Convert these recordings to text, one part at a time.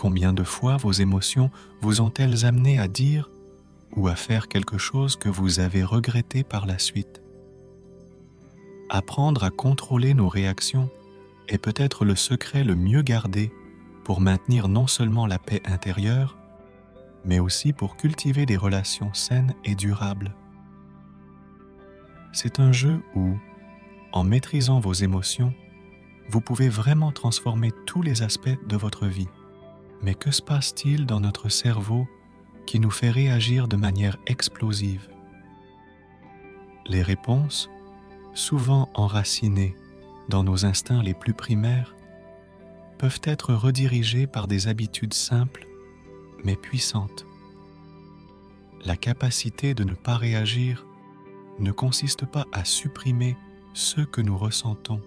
Combien de fois vos émotions vous ont-elles amené à dire ou à faire quelque chose que vous avez regretté par la suite? Apprendre à contrôler nos réactions est peut-être le secret le mieux gardé pour maintenir non seulement la paix intérieure, mais aussi pour cultiver des relations saines et durables. C'est un jeu où, en maîtrisant vos émotions, vous pouvez vraiment transformer tous les aspects de votre vie. Mais que se passe-t-il dans notre cerveau qui nous fait réagir de manière explosive? Les réponses, souvent enracinées dans nos instincts les plus primaires, peuvent être redirigées par des habitudes simples mais puissantes. La capacité de ne pas réagir ne consiste pas à supprimer ce que nous ressentons,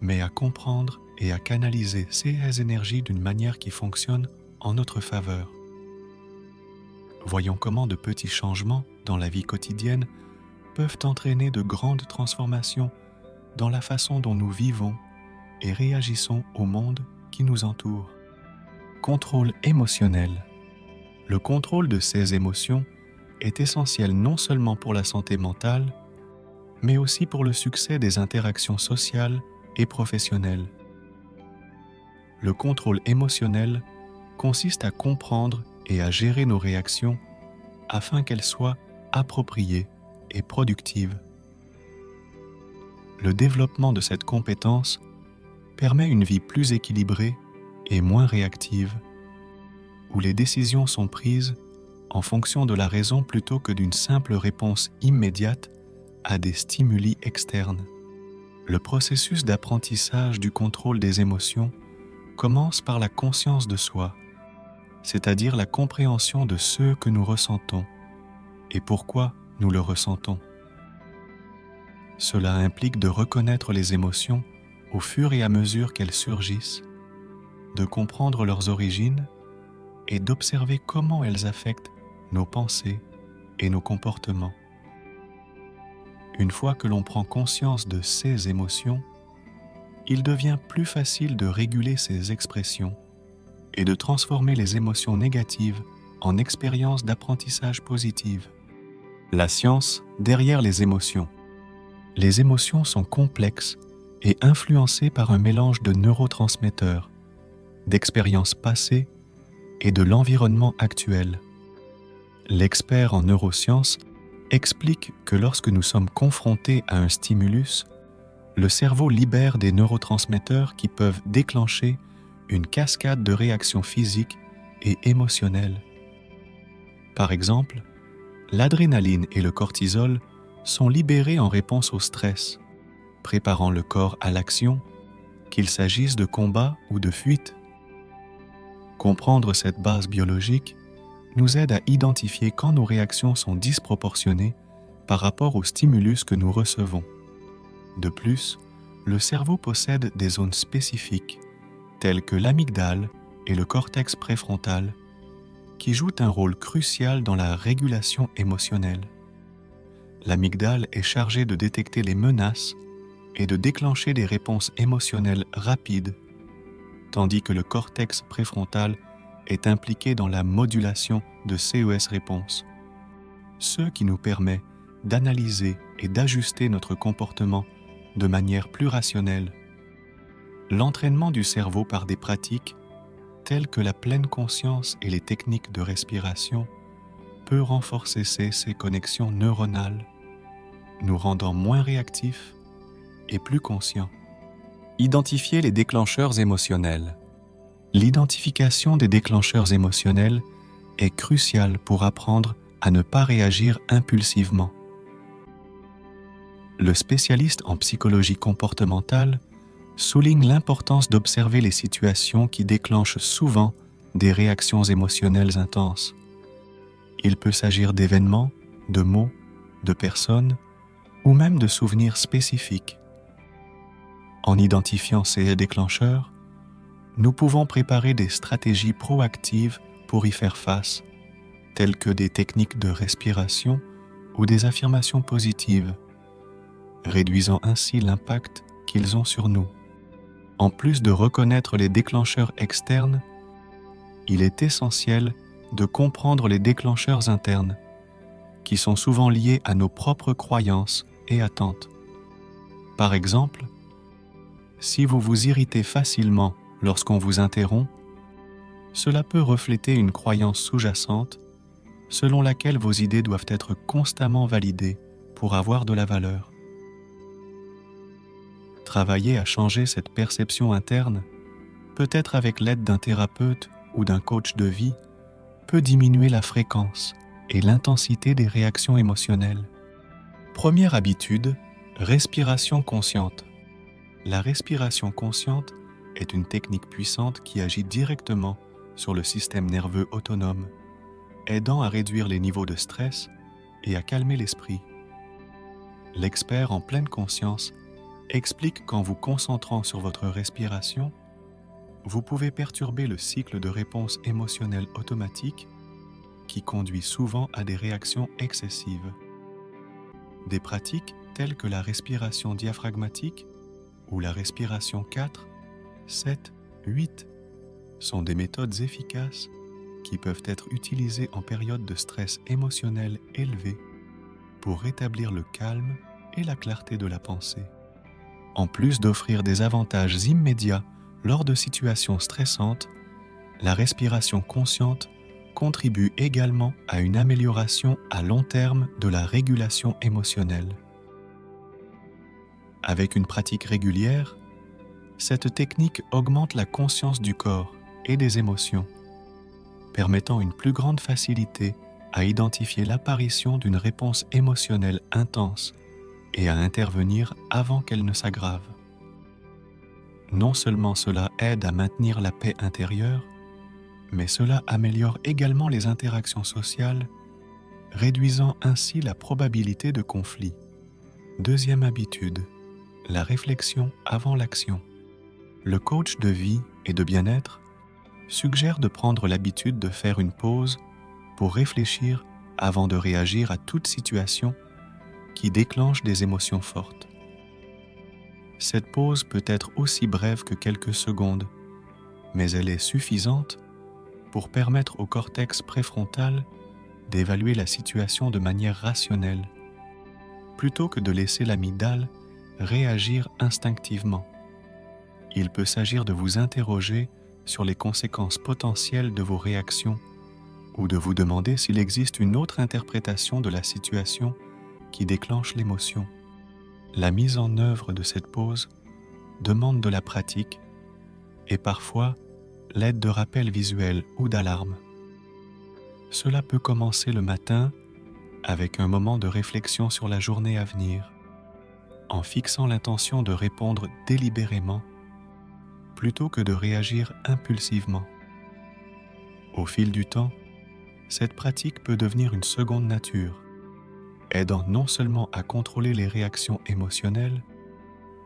mais à comprendre et à canaliser ces énergies d'une manière qui fonctionne en notre faveur. Voyons comment de petits changements dans la vie quotidienne peuvent entraîner de grandes transformations dans la façon dont nous vivons et réagissons au monde qui nous entoure. Contrôle émotionnel. Le contrôle de ces émotions est essentiel non seulement pour la santé mentale, mais aussi pour le succès des interactions sociales et professionnelles. Le contrôle émotionnel consiste à comprendre et à gérer nos réactions afin qu'elles soient appropriées et productives. Le développement de cette compétence permet une vie plus équilibrée et moins réactive, où les décisions sont prises en fonction de la raison plutôt que d'une simple réponse immédiate à des stimuli externes. Le processus d'apprentissage du contrôle des émotions commence par la conscience de soi, c'est-à-dire la compréhension de ce que nous ressentons et pourquoi nous le ressentons. Cela implique de reconnaître les émotions au fur et à mesure qu'elles surgissent, de comprendre leurs origines et d'observer comment elles affectent nos pensées et nos comportements. Une fois que l'on prend conscience de ces émotions, il devient plus facile de réguler ces expressions et de transformer les émotions négatives en expériences d'apprentissage positives. La science derrière les émotions. Les émotions sont complexes et influencées par un mélange de neurotransmetteurs, d'expériences passées et de l'environnement actuel. L'expert en neurosciences explique que lorsque nous sommes confrontés à un stimulus, le cerveau libère des neurotransmetteurs qui peuvent déclencher une cascade de réactions physiques et émotionnelles. Par exemple, l'adrénaline et le cortisol sont libérés en réponse au stress, préparant le corps à l'action, qu'il s'agisse de combat ou de fuite. Comprendre cette base biologique nous aide à identifier quand nos réactions sont disproportionnées par rapport au stimulus que nous recevons. De plus, le cerveau possède des zones spécifiques, telles que l'amygdale et le cortex préfrontal, qui jouent un rôle crucial dans la régulation émotionnelle. L'amygdale est chargée de détecter les menaces et de déclencher des réponses émotionnelles rapides, tandis que le cortex préfrontal est impliqué dans la modulation de ces réponses, ce qui nous permet d'analyser et d'ajuster notre comportement de manière plus rationnelle. L'entraînement du cerveau par des pratiques telles que la pleine conscience et les techniques de respiration peut renforcer ces connexions neuronales, nous rendant moins réactifs et plus conscients. Identifier les déclencheurs émotionnels. L'identification des déclencheurs émotionnels est cruciale pour apprendre à ne pas réagir impulsivement. Le spécialiste en psychologie comportementale souligne l'importance d'observer les situations qui déclenchent souvent des réactions émotionnelles intenses. Il peut s'agir d'événements, de mots, de personnes ou même de souvenirs spécifiques. En identifiant ces déclencheurs, nous pouvons préparer des stratégies proactives pour y faire face, telles que des techniques de respiration ou des affirmations positives, réduisant ainsi l'impact qu'ils ont sur nous. En plus de reconnaître les déclencheurs externes, il est essentiel de comprendre les déclencheurs internes, qui sont souvent liés à nos propres croyances et attentes. Par exemple, si vous vous irritez facilement lorsqu'on vous interrompt, cela peut refléter une croyance sous-jacente selon laquelle vos idées doivent être constamment validées pour avoir de la valeur. Travailler à changer cette perception interne, peut-être avec l'aide d'un thérapeute ou d'un coach de vie, peut diminuer la fréquence et l'intensité des réactions émotionnelles. Première habitude, respiration consciente. La respiration consciente est une technique puissante qui agit directement sur le système nerveux autonome, aidant à réduire les niveaux de stress et à calmer l'esprit. L'expert en pleine conscience explique qu'en vous concentrant sur votre respiration, vous pouvez perturber le cycle de réponse émotionnelle automatique qui conduit souvent à des réactions excessives. Des pratiques telles que la respiration diaphragmatique ou la respiration 4, 7, 8 sont des méthodes efficaces qui peuvent être utilisées en période de stress émotionnel élevé pour rétablir le calme et la clarté de la pensée. En plus d'offrir des avantages immédiats lors de situations stressantes, la respiration consciente contribue également à une amélioration à long terme de la régulation émotionnelle. Avec une pratique régulière, cette technique augmente la conscience du corps et des émotions, permettant une plus grande facilité à identifier l'apparition d'une réponse émotionnelle intense et à intervenir avant qu'elle ne s'aggrave. Non seulement cela aide à maintenir la paix intérieure, mais cela améliore également les interactions sociales, réduisant ainsi la probabilité de conflit. Deuxième habitude, la réflexion avant l'action. Le coach de vie et de bien-être suggère de prendre l'habitude de faire une pause pour réfléchir avant de réagir à toute situation qui déclenche des émotions fortes. Cette pause peut être aussi brève que quelques secondes, mais elle est suffisante pour permettre au cortex préfrontal d'évaluer la situation de manière rationnelle, plutôt que de laisser l'amygdale réagir instinctivement. Il peut s'agir de vous interroger sur les conséquences potentielles de vos réactions ou de vous demander s'il existe une autre interprétation de la situation qui déclenche l'émotion. La mise en œuvre de cette pause demande de la pratique et parfois l'aide de rappels visuels ou d'alarmes. Cela peut commencer le matin avec un moment de réflexion sur la journée à venir, en fixant l'intention de répondre délibérément plutôt que de réagir impulsivement. Au fil du temps, cette pratique peut devenir une seconde nature, aidant non seulement à contrôler les réactions émotionnelles,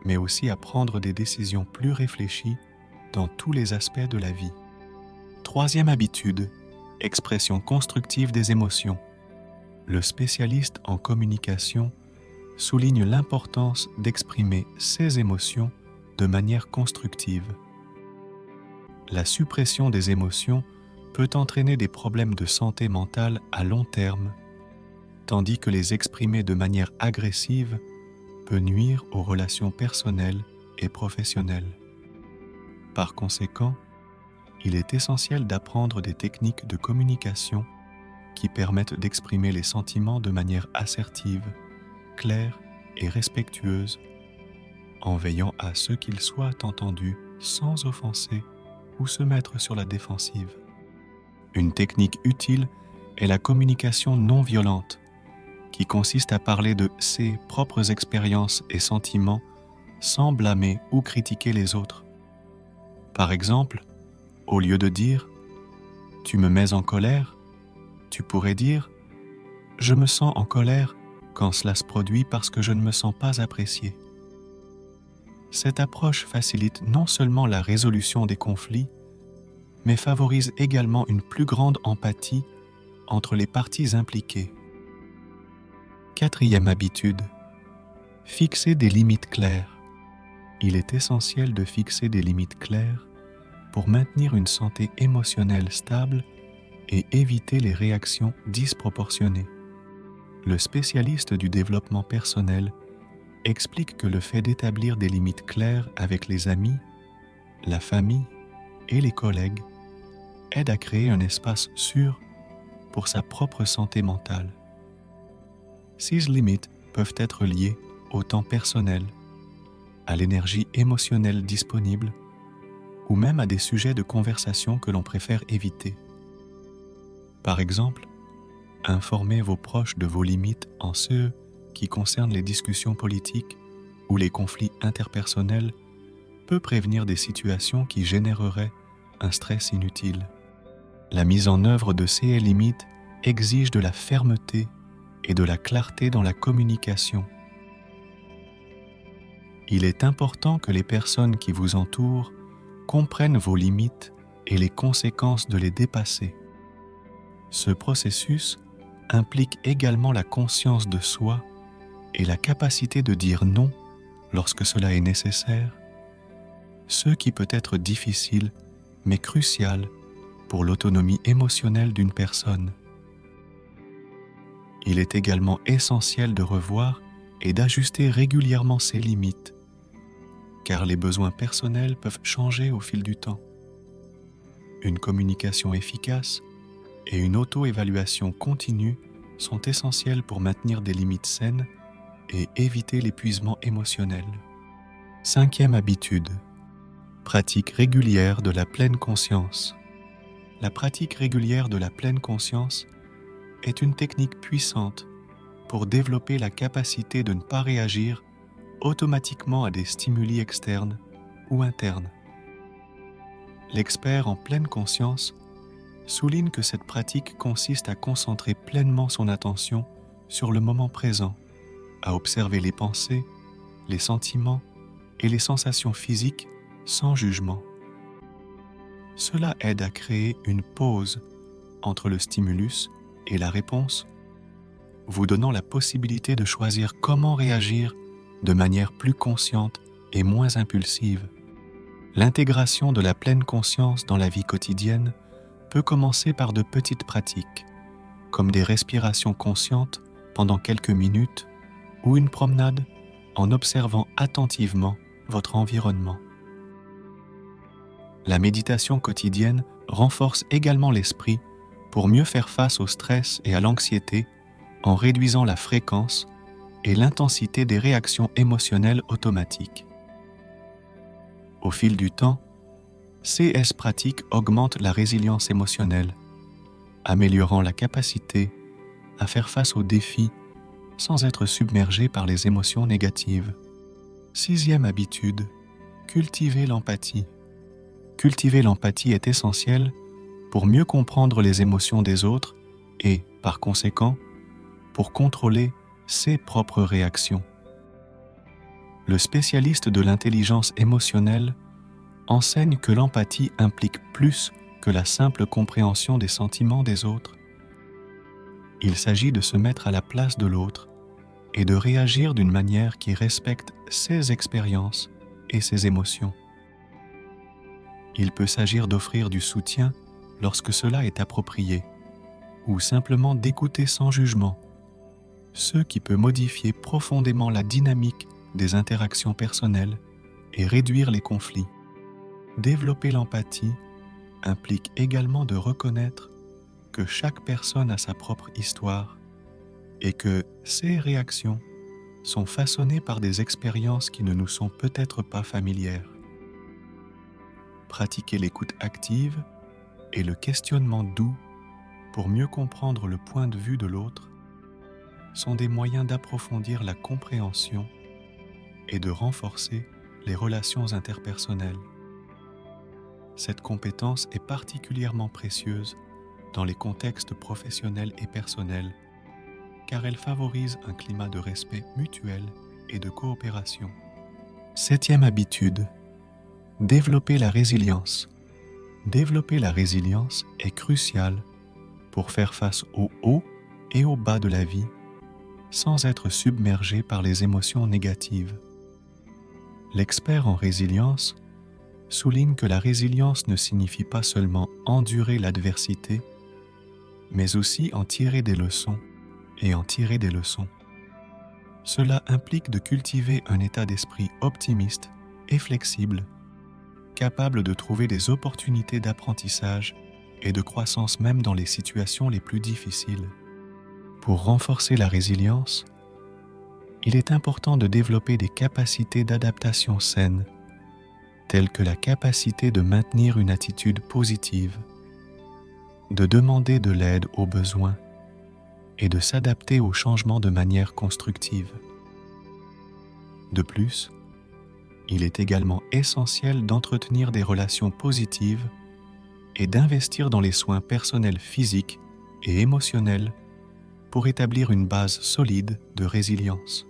mais aussi à prendre des décisions plus réfléchies dans tous les aspects de la vie. Troisième habitude, expression constructive des émotions. Le spécialiste en communication souligne l'importance d'exprimer ses émotions de manière constructive. La suppression des émotions peut entraîner des problèmes de santé mentale à long terme, tandis que les exprimer de manière agressive peut nuire aux relations personnelles et professionnelles. Par conséquent, il est essentiel d'apprendre des techniques de communication qui permettent d'exprimer les sentiments de manière assertive, claire et respectueuse, en veillant à ce qu'ils soient entendus sans offenser ou se mettre sur la défensive. Une technique utile est la communication non violente, qui consiste à parler de ses propres expériences et sentiments sans blâmer ou critiquer les autres. Par exemple, au lieu de dire « tu me mets en colère », tu pourrais dire « je me sens en colère quand cela se produit parce que je ne me sens pas apprécié ». Cette approche facilite non seulement la résolution des conflits, mais favorise également une plus grande empathie entre les parties impliquées. Quatrième habitude, fixer des limites claires. Il est essentiel de fixer des limites claires pour maintenir une santé émotionnelle stable et éviter les réactions disproportionnées. Le spécialiste du développement personnel explique que le fait d'établir des limites claires avec les amis, la famille et les collègues aide à créer un espace sûr pour sa propre santé mentale. Ces limites peuvent être liées au temps personnel, à l'énergie émotionnelle disponible ou même à des sujets de conversation que l'on préfère éviter. Par exemple, informez vos proches de vos limites en ce qui concerne les discussions politiques ou les conflits interpersonnels peut prévenir des situations qui généreraient un stress inutile. La mise en œuvre de ces limites exige de la fermeté et de la clarté dans la communication. Il est important que les personnes qui vous entourent comprennent vos limites et les conséquences de les dépasser. Ce processus implique également la conscience de soi et la capacité de dire non lorsque cela est nécessaire, ce qui peut être difficile mais crucial pour l'autonomie émotionnelle d'une personne. Il est également essentiel de revoir et d'ajuster régulièrement ses limites, car les besoins personnels peuvent changer au fil du temps. Une communication efficace et une auto-évaluation continue sont essentielles pour maintenir des limites saines et éviter l'épuisement émotionnel. 5e habitude. Pratique régulière de la pleine conscience. La pratique régulière de la pleine conscience est une technique puissante pour développer la capacité de ne pas réagir automatiquement à des stimuli externes ou internes. L'expert en pleine conscience souligne que cette pratique consiste à concentrer pleinement son attention sur le moment présent, à observer les pensées, les sentiments et les sensations physiques sans jugement. Cela aide à créer une pause entre le stimulus et la réponse, vous donnant la possibilité de choisir comment réagir de manière plus consciente et moins impulsive. L'intégration de la pleine conscience dans la vie quotidienne peut commencer par de petites pratiques, comme des respirations conscientes pendant quelques minutes ou une promenade en observant attentivement votre environnement. La méditation quotidienne renforce également l'esprit pour mieux faire face au stress et à l'anxiété en réduisant la fréquence et l'intensité des réactions émotionnelles automatiques. Au fil du temps, ces pratiques augmentent la résilience émotionnelle, améliorant la capacité à faire face aux défis sans être submergé par les émotions négatives. 6e habitude, cultiver l'empathie. Cultiver l'empathie est essentiel pour mieux comprendre les émotions des autres et, par conséquent, pour contrôler ses propres réactions. Le spécialiste de l'intelligence émotionnelle enseigne que l'empathie implique plus que la simple compréhension des sentiments des autres. Il s'agit de se mettre à la place de l'autre et de réagir d'une manière qui respecte ses expériences et ses émotions. Il peut s'agir d'offrir du soutien lorsque cela est approprié, ou simplement d'écouter sans jugement, ce qui peut modifier profondément la dynamique des interactions personnelles et réduire les conflits. Développer l'empathie implique également de reconnaître que chaque personne a sa propre histoire et que ses réactions sont façonnées par des expériences qui ne nous sont peut-être pas familières. Pratiquer l'écoute active et le questionnement doux pour mieux comprendre le point de vue de l'autre sont des moyens d'approfondir la compréhension et de renforcer les relations interpersonnelles. Cette compétence est particulièrement précieuse dans les contextes professionnels et personnels, car elle favorise un climat de respect mutuel et de coopération. 7e habitude, développer la résilience. Développer la résilience est crucial pour faire face aux hauts et aux bas de la vie sans être submergé par les émotions négatives. L'expert en résilience souligne que la résilience ne signifie pas seulement endurer l'adversité, mais aussi en tirer des leçons et en tirer des leçons. Cela implique de cultiver un état d'esprit optimiste et flexible, capable de trouver des opportunités d'apprentissage et de croissance même dans les situations les plus difficiles. Pour renforcer la résilience, il est important de développer des capacités d'adaptation saines, telles que la capacité de maintenir une attitude positive, de demander de l'aide aux besoins et de s'adapter aux changements de manière constructive. De plus, il est également essentiel d'entretenir des relations positives et d'investir dans les soins personnels physiques et émotionnels pour établir une base solide de résilience.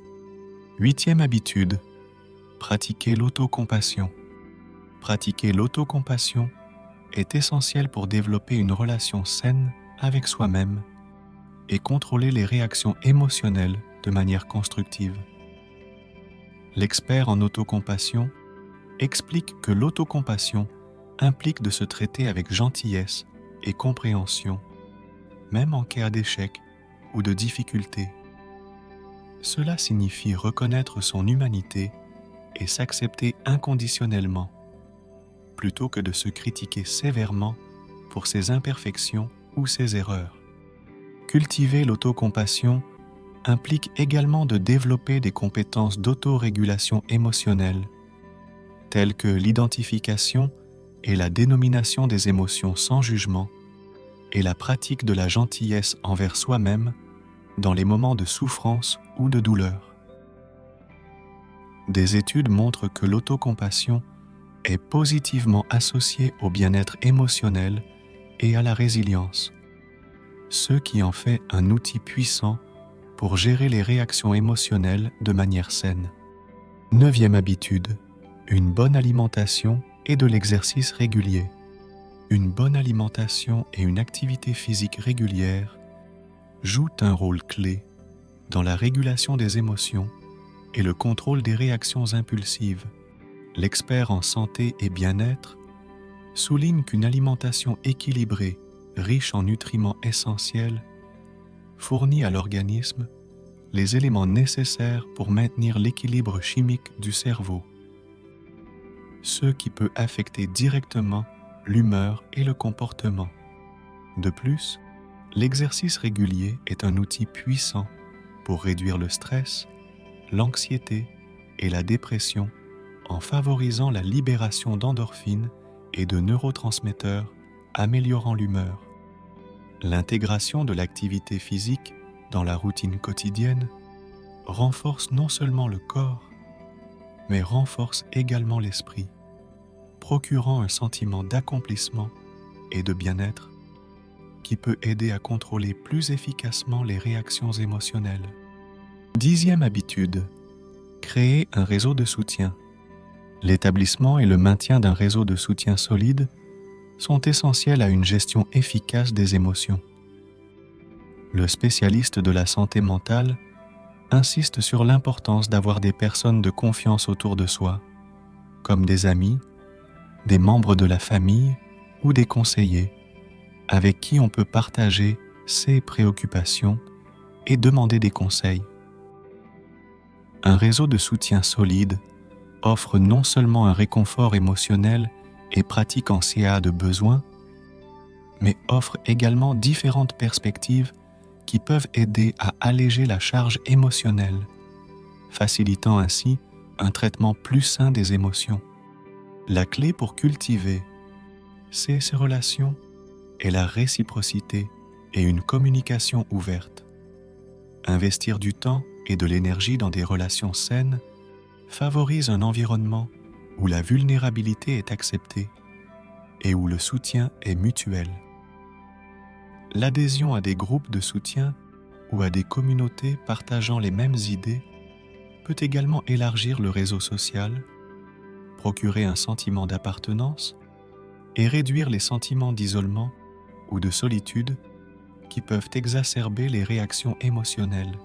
8e habitude, pratiquer l'autocompassion. Pratiquer l'autocompassion est essentiel pour développer une relation saine avec soi-même et contrôler les réactions émotionnelles de manière constructive. L'expert en autocompassion explique que l'autocompassion implique de se traiter avec gentillesse et compréhension, même en cas d'échec ou de difficulté. Cela signifie reconnaître son humanité et s'accepter inconditionnellement, plutôt que de se critiquer sévèrement pour ses imperfections ou ses erreurs. Cultiver l'autocompassion implique également de développer des compétences d'autorégulation émotionnelle, telles que l'identification et la dénomination des émotions sans jugement et la pratique de la gentillesse envers soi-même dans les moments de souffrance ou de douleur. Des études montrent que l'autocompassion est positivement associée au bien-être émotionnel et à la résilience, ce qui en fait un outil puissant pour gérer les réactions émotionnelles de manière saine. 9e habitude, une bonne alimentation et de l'exercice régulier. Une bonne alimentation et une activité physique régulière jouent un rôle clé dans la régulation des émotions et le contrôle des réactions impulsives. L'expert en santé et bien-être souligne qu'une alimentation équilibrée, riche en nutriments essentiels, fournit à l'organisme les éléments nécessaires pour maintenir l'équilibre chimique du cerveau, ce qui peut affecter directement l'humeur et le comportement. De plus, l'exercice régulier est un outil puissant pour réduire le stress, l'anxiété et la dépression en favorisant la libération d'endorphines et de neurotransmetteurs améliorant l'humeur. L'intégration de l'activité physique dans la routine quotidienne renforce non seulement le corps, mais renforce également l'esprit, procurant un sentiment d'accomplissement et de bien-être qui peut aider à contrôler plus efficacement les réactions émotionnelles. 10e habitude, créer un réseau de soutien. L'établissement et le maintien d'un réseau de soutien solide sont essentiels à une gestion efficace des émotions. Le spécialiste de la santé mentale insiste sur l'importance d'avoir des personnes de confiance autour de soi, comme des amis, des membres de la famille ou des conseillers, avec qui on peut partager ses préoccupations et demander des conseils. Un réseau de soutien solide offre non seulement un réconfort émotionnel et pratique en CA de besoin, mais offre également différentes perspectives qui peuvent aider à alléger la charge émotionnelle, facilitant ainsi un traitement plus sain des émotions. La clé pour cultiver ces relations est la réciprocité et une communication ouverte. Investir du temps et de l'énergie dans des relations saines favorise un environnement où la vulnérabilité est acceptée et où le soutien est mutuel. L'adhésion à des groupes de soutien ou à des communautés partageant les mêmes idées peut également élargir le réseau social, procurer un sentiment d'appartenance et réduire les sentiments d'isolement ou de solitude qui peuvent exacerber les réactions émotionnelles.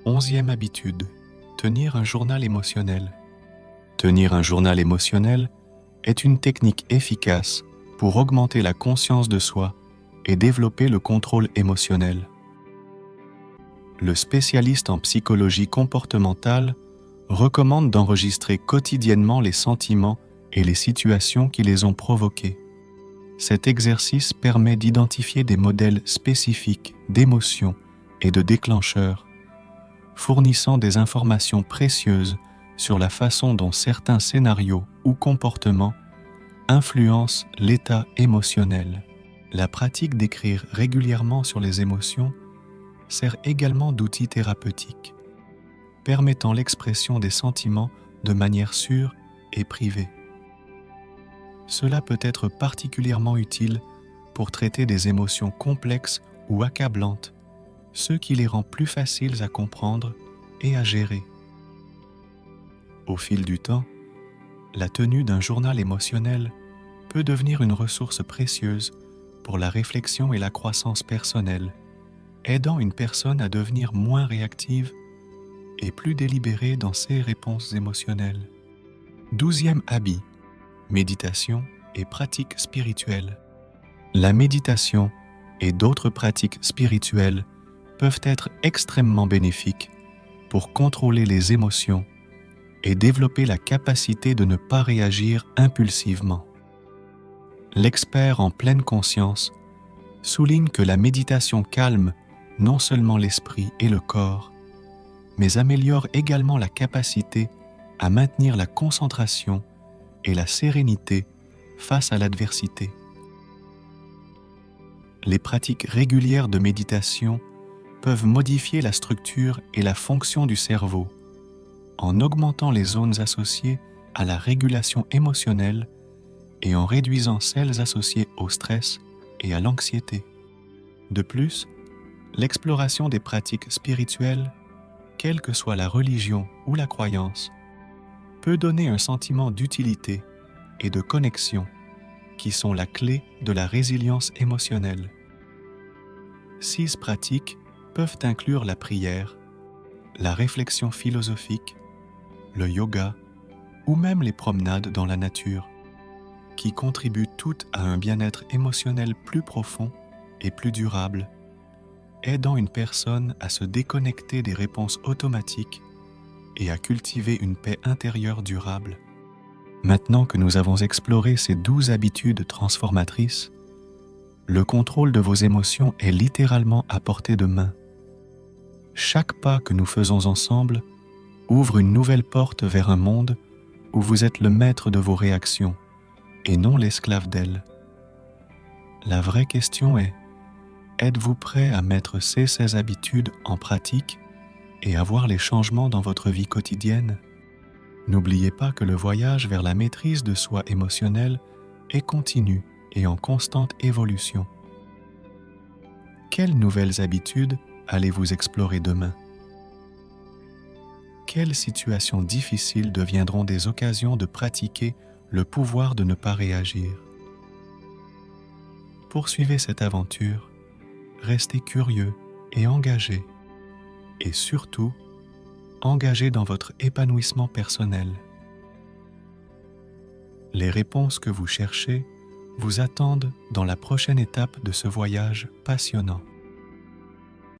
11e habitude, tenir un journal émotionnel. Tenir un journal émotionnel est une technique efficace pour augmenter la conscience de soi et développer le contrôle émotionnel. Le spécialiste en psychologie comportementale recommande d'enregistrer quotidiennement les sentiments et les situations qui les ont provoqués. Cet exercice permet d'identifier des modèles spécifiques d'émotions et de déclencheurs, fournissant des informations précieuses sur la façon dont certains scénarios ou comportements influencent l'état émotionnel. La pratique d'écrire régulièrement sur les émotions sert également d'outil thérapeutique, permettant l'expression des sentiments de manière sûre et privée. Cela peut être particulièrement utile pour traiter des émotions complexes ou accablantes, ce qui les rend plus faciles à comprendre et à gérer. Au fil du temps, la tenue d'un journal émotionnel peut devenir une ressource précieuse pour la réflexion et la croissance personnelle, aidant une personne à devenir moins réactive et plus délibérée dans ses réponses émotionnelles. 12e habit, méditation et pratique spirituelle. La méditation et d'autres pratiques spirituelles peuvent être extrêmement bénéfiques pour contrôler les émotions et développer la capacité de ne pas réagir impulsivement. L'expert en pleine conscience souligne que la méditation calme non seulement l'esprit et le corps, mais améliore également la capacité à maintenir la concentration et la sérénité face à l'adversité. Les pratiques régulières de méditation peuvent modifier la structure et la fonction du cerveau en augmentant les zones associées à la régulation émotionnelle et en réduisant celles associées au stress et à l'anxiété. De plus, l'exploration des pratiques spirituelles, quelle que soit la religion ou la croyance, peut donner un sentiment d'utilité et de connexion qui sont la clé de la résilience émotionnelle. 6 pratiques peuvent inclure la prière, la réflexion philosophique, le yoga ou même les promenades dans la nature, qui contribuent toutes à un bien-être émotionnel plus profond et plus durable, aidant une personne à se déconnecter des réponses automatiques et à cultiver une paix intérieure durable. Maintenant que nous avons exploré ces 12 habitudes transformatrices, le contrôle de vos émotions est littéralement à portée de main. Chaque pas que nous faisons ensemble ouvre une nouvelle porte vers un monde où vous êtes le maître de vos réactions et non l'esclave d'elles. La vraie question est, êtes-vous prêt à mettre ces habitudes en pratique et à voir les changements dans votre vie quotidienne? N'oubliez pas que le voyage vers la maîtrise de soi émotionnelle est continu et en constante évolution. Quelles nouvelles habitudes allez-vous explorer demain? Quelles situations difficiles deviendront des occasions de pratiquer le pouvoir de ne pas réagir? Poursuivez cette aventure, restez curieux et engagé, et surtout, engagé dans votre épanouissement personnel. Les réponses que vous cherchez vous attendent dans la prochaine étape de ce voyage passionnant.